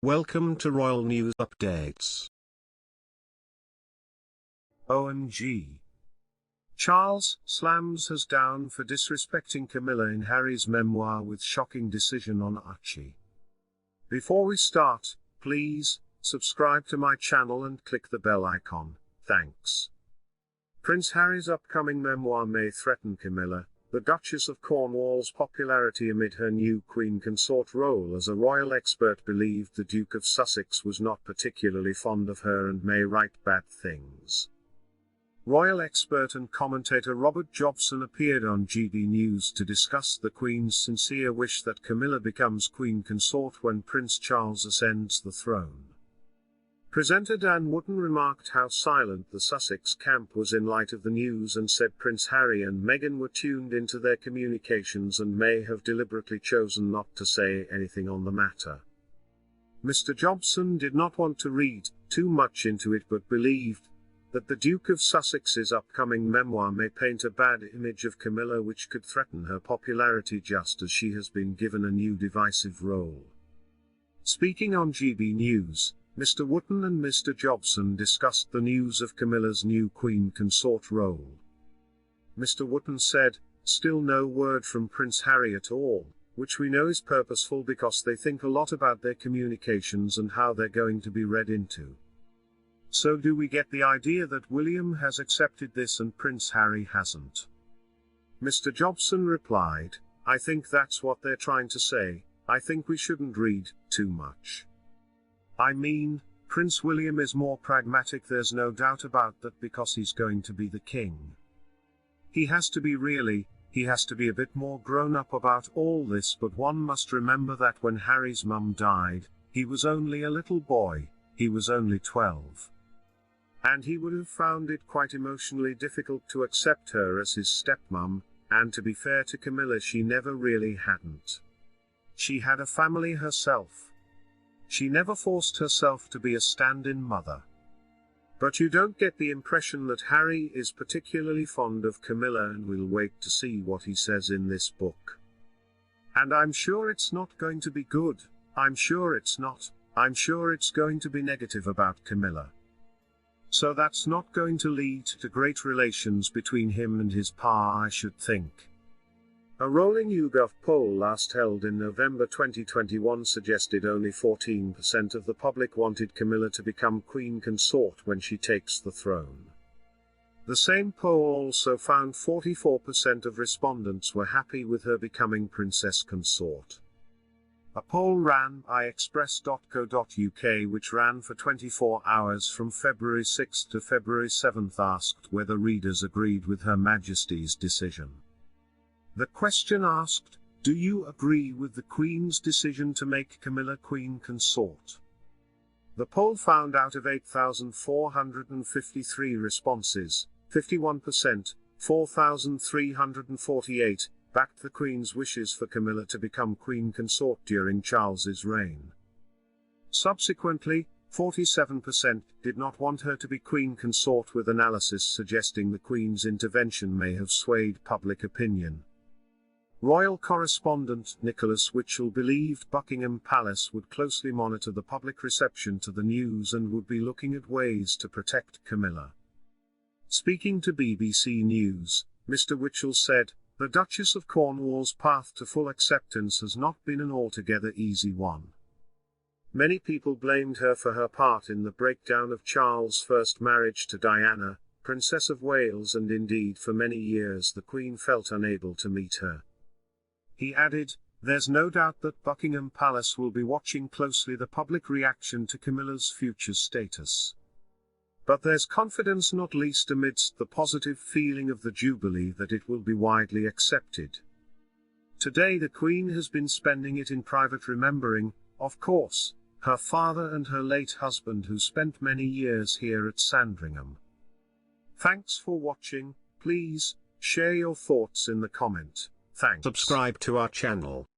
Welcome to Royal News Updates. OMG. Charles, SLAMS has down for disrespecting Camilla in Harry's memoir with shocking decision on Archie. Before we start, please, subscribe to my channel and click the bell icon, thanks. Prince Harry's upcoming memoir may threaten Camilla, the Duchess of Cornwall's popularity amid her new Queen Consort role as a royal expert believed the Duke of Sussex was not particularly fond of her and may write bad things. Royal expert and commentator Robert Jobson appeared on GB News to discuss the Queen's sincere wish that Camilla becomes Queen Consort when Prince Charles ascends the throne. Presenter Dan Wootton remarked how silent the Sussex camp was in light of the news and said Prince Harry and Meghan were tuned into their communications and may have deliberately chosen not to say anything on the matter. Mr. Jobson did not want to read too much into it but believed that the Duke of Sussex's upcoming memoir may paint a bad image of Camilla which could threaten her popularity just as she has been given a new divisive role. Speaking on GB News, Mr. Wootton and Mr. Jobson discussed the news of Camilla's new Queen Consort role. Mr. Wootton said, "Still no word from Prince Harry at all, which we know is purposeful because they think a lot about their communications and how they're going to be read into. So do we get the idea that William has accepted this and Prince Harry hasn't?" Mr. Jobson replied, "I think that's what they're trying to say. I think we shouldn't read too much. I mean, Prince William is more pragmatic, there's no doubt about that, because he's going to be the king. He has to be a bit more grown up about all this, but one must remember that when Harry's mum died, he was only a little boy, he was only 12. And he would have found it quite emotionally difficult to accept her as his stepmum, and to be fair to Camilla, she never really hadn't. She had a family herself. She never forced herself to be a stand-in mother. But you don't get the impression that Harry is particularly fond of Camilla, and we'll wait to see what he says in this book. And I'm sure it's not going to be good, I'm sure it's not, I'm sure it's going to be negative about Camilla. So that's not going to lead to great relations between him and his pa, I should think." A rolling YouGov poll last held in November 2021 suggested only 14% of the public wanted Camilla to become Queen Consort when she takes the throne. The same poll also found 44% of respondents were happy with her becoming Princess Consort. A poll ran by express.co.uk, which ran for 24 hours from February 6 to February 7, asked whether readers agreed with Her Majesty's decision. The question asked, "Do you agree with the Queen's decision to make Camilla Queen Consort?" The poll found out of 8,453 responses, 51%, 4,348, backed the Queen's wishes for Camilla to become Queen Consort during Charles's reign. Subsequently, 47% did not want her to be Queen Consort, with analysis suggesting the Queen's intervention may have swayed public opinion. Royal correspondent Nicholas Witchell believed Buckingham Palace would closely monitor the public reception to the news and would be looking at ways to protect Camilla. Speaking to BBC News, Mr. Witchell said, "The Duchess of Cornwall's path to full acceptance has not been an altogether easy one. Many people blamed her for her part in the breakdown of Charles' first marriage to Diana, Princess of Wales, and indeed for many years the Queen felt unable to meet her." He added, "There's no doubt that Buckingham Palace will be watching closely the public reaction to Camilla's future status. But there's confidence, not least amidst the positive feeling of the Jubilee, that it will be widely accepted. Today the Queen has been spending it in private, remembering, of course, her father and her late husband who spent many years here at Sandringham." Thanks for watching. Please share your thoughts in the comment. Thanks. Subscribe to our channel.